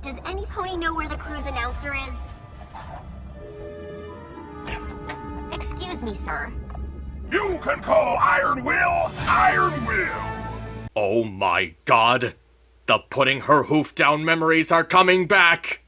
Does any pony know where the cruise announcer is? Excuse me, sir. You can call Iron Will, Iron Will! Oh my god! The putting her hoof down memories are coming back!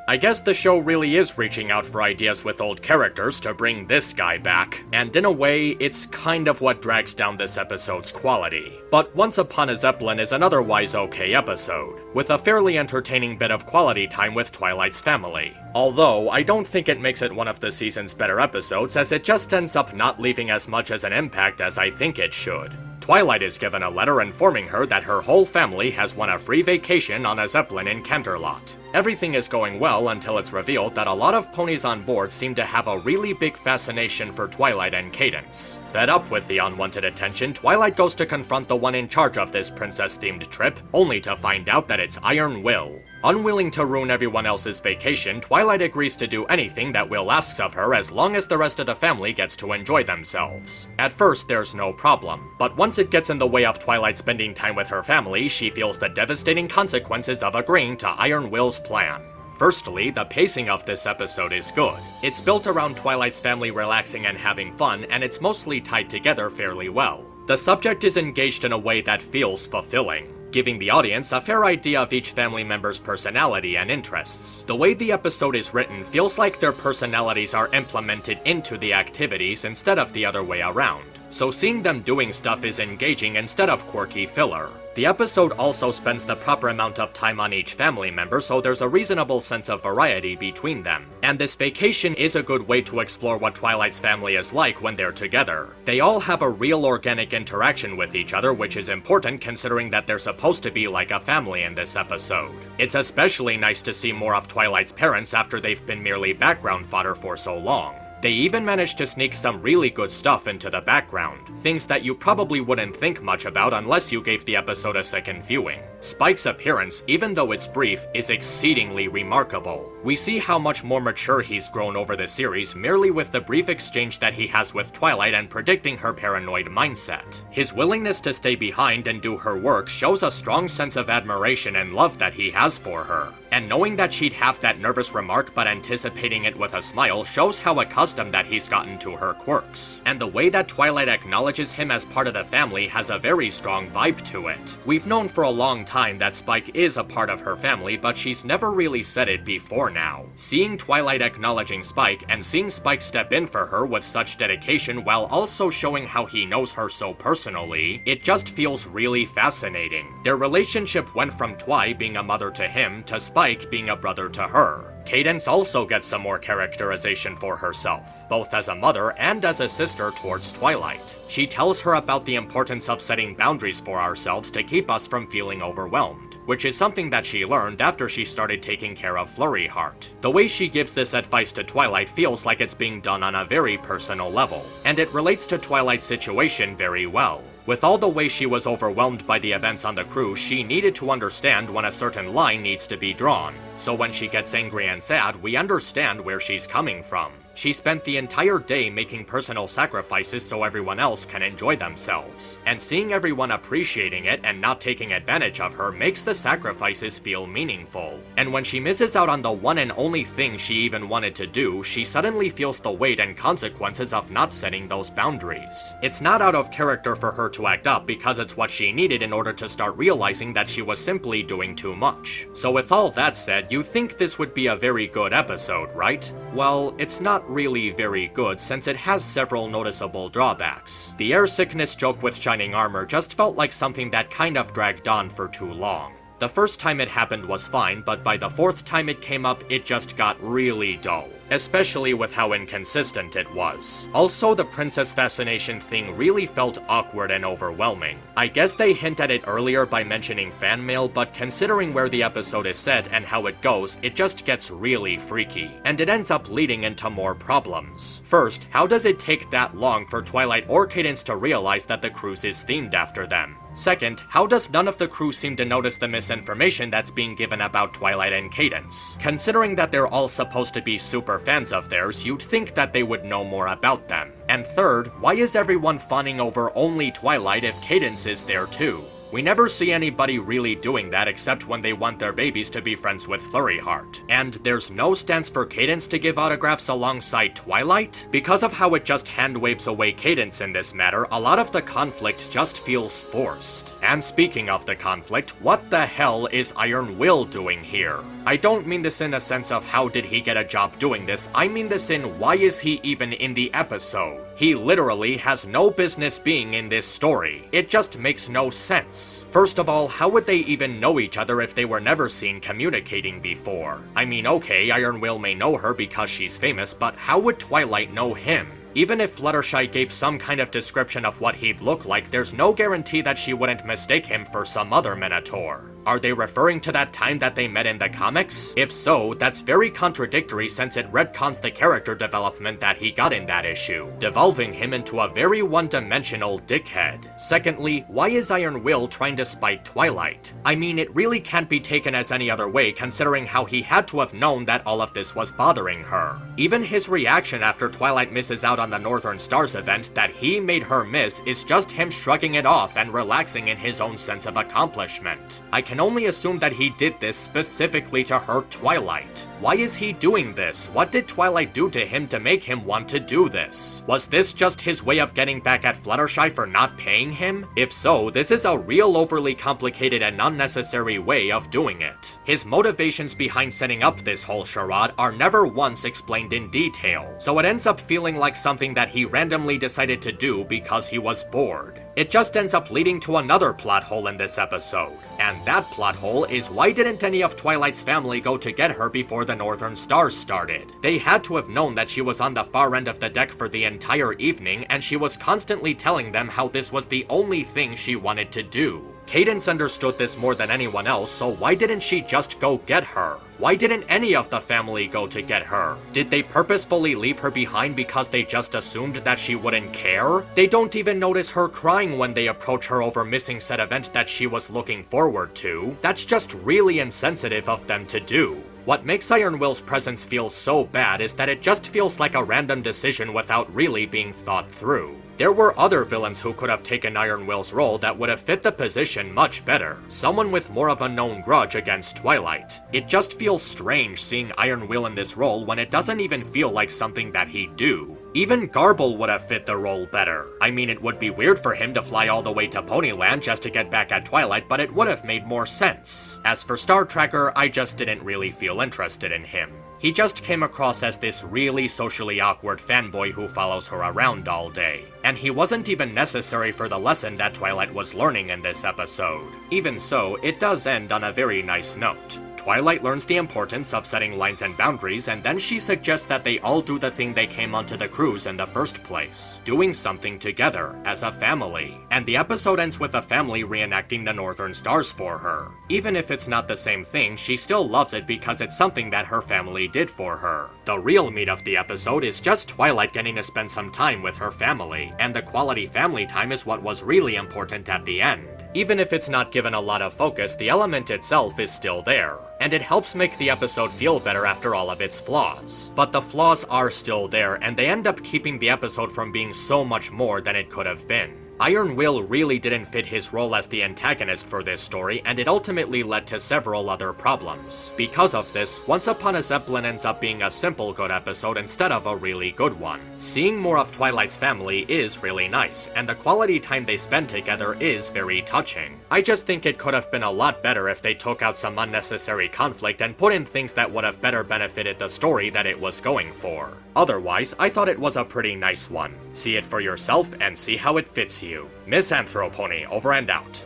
I guess the show really is reaching out for ideas with old characters to bring this guy back, and in a way, it's kind of what drags down this episode's quality. But Once Upon a Zeppelin is an otherwise okay episode, with a fairly entertaining bit of quality time with Twilight's family. Although, I don't think it makes it one of the season's better episodes, as it just ends up not leaving as much as an impact as I think it should. Twilight is given a letter informing her that her whole family has won a free vacation on a Zeppelin in Canterlot. Everything is going well until it's revealed that a lot of ponies on board seem to have a really big fascination for Twilight and Cadance. Fed up with the unwanted attention, Twilight goes to confront the one in charge of this princess-themed trip, only to find out that it's Iron Will. Unwilling to ruin everyone else's vacation, Twilight agrees to do anything that Will asks of her as long as the rest of the family gets to enjoy themselves. At first, there's no problem, but once it gets in the way of Twilight spending time with her family, she feels the devastating consequences of agreeing to Iron Will's plan. Firstly, the pacing of this episode is good. It's built around Twilight's family relaxing and having fun, and it's mostly tied together fairly well. The subject is engaged in a way that feels fulfilling, giving the audience a fair idea of each family member's personality and interests. The way the episode is written feels like their personalities are implemented into the activities instead of the other way around. So seeing them doing stuff is engaging instead of quirky filler. The episode also spends the proper amount of time on each family member, so there's a reasonable sense of variety between them. And this vacation is a good way to explore what Twilight's family is like when they're together. They all have a real organic interaction with each other, which is important considering that they're supposed to be like a family in this episode. It's especially nice to see more of Twilight's parents after they've been merely background fodder for so long. They even managed to sneak some really good stuff into the background, things that you probably wouldn't think much about unless you gave the episode a second viewing. Spike's appearance, even though it's brief, is exceedingly remarkable. We see how much more mature he's grown over the series merely with the brief exchange that he has with Twilight and predicting her paranoid mindset. His willingness to stay behind and do her work shows a strong sense of admiration and love that he has for her. And knowing that she'd have that nervous remark but anticipating it with a smile shows how accustomed that he's gotten to her quirks. And the way that Twilight acknowledges him as part of the family has a very strong vibe to it. We've known for a long time that Spike is a part of her family, but she's never really said it before now. Seeing Twilight acknowledging Spike and seeing Spike step in for her with such dedication while also showing how he knows her so personally, it just feels really fascinating. Their relationship went from Twi being a mother to him to Spike being a brother to her. Cadance also gets some more characterization for herself, both as a mother and as a sister towards Twilight. She tells her about the importance of setting boundaries for ourselves to keep us from feeling overwhelmed, which is something that she learned after she started taking care of Flurry Heart. The way she gives this advice to Twilight feels like it's being done on a very personal level, and it relates to Twilight's situation very well. With all the way she was overwhelmed by the events on the cruise, she needed to understand when a certain line needs to be drawn. So when she gets angry and sad, we understand where she's coming from. She spent the entire day making personal sacrifices so everyone else can enjoy themselves. And seeing everyone appreciating it and not taking advantage of her makes the sacrifices feel meaningful. And when she misses out on the one and only thing she even wanted to do, she suddenly feels the weight and consequences of not setting those boundaries. It's not out of character for her to act up because it's what she needed in order to start realizing that she was simply doing too much. So with all that said, you think this would be a very good episode, right? Well, it's not really very good since it has several noticeable drawbacks. The air sickness joke with shining armor just felt like something that kind of dragged on for too long. The first time it happened was fine, but by the fourth time it came up, it just got really dull. especially with how inconsistent it was. Also, the princess fascination thing really felt awkward and overwhelming. I guess they hint at it earlier by mentioning fan mail, but considering where the episode is set and how it goes, it just gets really freaky, and it ends up leading into more problems. First, how does it take that long for Twilight or Cadence to realize that the cruise is themed after them? Second, how does none of the crew seem to notice the misinformation that's being given about Twilight and Cadence? Considering that they're all supposed to be super fans of theirs, you'd think that they would know more about them. And third, why is everyone fawning over only Twilight if Cadence is there too? We never see anybody really doing that except when they want their babies to be friends with Flurryheart. And there's no stance for Cadence to give autographs alongside Twilight? Because of how it just hand waves away Cadence in this matter, a lot of the conflict just feels forced. And speaking of the conflict, what the hell is Iron Will doing here? I don't mean this in a sense of how did he get a job doing this, I mean this in why is he even in the episode? He literally has no business being in this story. It just makes no sense. First of all, how would they even know each other if they were never seen communicating before? I mean, okay, Iron Will may know her because she's famous, but how would Twilight know him? Even if Fluttershy gave some kind of description of what he'd look like, there's no guarantee that she wouldn't mistake him for some other Minotaur. Are they referring to that time that they met in the comics? If so, that's very contradictory since it retcons the character development that he got in that issue, devolving him into a very one-dimensional dickhead. Secondly, why is Iron Will trying to spite Twilight? I mean, it really can't be taken as any other way considering how he had to have known that all of this was bothering her. Even his reaction after Twilight misses out on the Northern Stars event that he made her miss is just him shrugging it off and relaxing in his own sense of accomplishment. I can only assume that he did this specifically to hurt Twilight. Why is he doing this? What did Twilight do to him to make him want to do this? Was this just his way of getting back at Fluttershy for not paying him? If so, this is a real overly complicated and unnecessary way of doing it. His motivations behind setting up this whole charade are never once explained in detail, so it ends up feeling like something that he randomly decided to do because he was bored. It just ends up leading to another plot hole in this episode. And that plot hole is why didn't any of Twilight's family go to get her before the Northern Stars started? They had to have known that she was on the far end of the deck for the entire evening, and she was constantly telling them how this was the only thing she wanted to do. Cadence understood this more than anyone else, so why didn't she just go get her? Why didn't any of the family go to get her? Did they purposefully leave her behind because they just assumed that she wouldn't care? They don't even notice her crying when they approach her over missing said event that she was looking forward to. That's just really insensitive of them to do. What makes Iron Will's presence feel so bad is that it just feels like a random decision without really being thought through. There were other villains who could have taken Iron Will's role that would have fit the position much better. Someone with more of a known grudge against Twilight. It just feels strange seeing Iron Will in this role when it doesn't even feel like something that he'd do. Even Garble would have fit the role better. I mean, it would be weird for him to fly all the way to Ponyland just to get back at Twilight, but it would have made more sense. As for Star Tracker, I just didn't really feel interested in him. He just came across as this really socially awkward fanboy who follows her around all day. And he wasn't even necessary for the lesson that Twilight was learning in this episode. Even so, it does end on a very nice note. Twilight learns the importance of setting lines and boundaries, and then she suggests that they all do the thing they came onto the cruise in the first place. Doing something together, as a family. And the episode ends with the family reenacting the Northern Stars for her. Even if it's not the same thing, she still loves it because it's something that her family did for her. The real meat of the episode is just Twilight getting to spend some time with her family, and the quality family time is what was really important at the end. Even if it's not given a lot of focus, the element itself is still there, and it helps make the episode feel better after all of its flaws. But the flaws are still there, and they end up keeping the episode from being so much more than it could have been. Iron Will really didn't fit his role as the antagonist for this story, and it ultimately led to several other problems. Because of this, Once Upon a Zeppelin ends up being a simple good episode instead of a really good one. Seeing more of Twilight's family is really nice, and the quality time they spend together is very touching. I just think it could have been a lot better if they took out some unnecessary conflict and put in things that would have better benefited the story that it was going for. Otherwise, I thought it was a pretty nice one. See it for yourself and see how it fits you. MisAnthro Pony, over and out.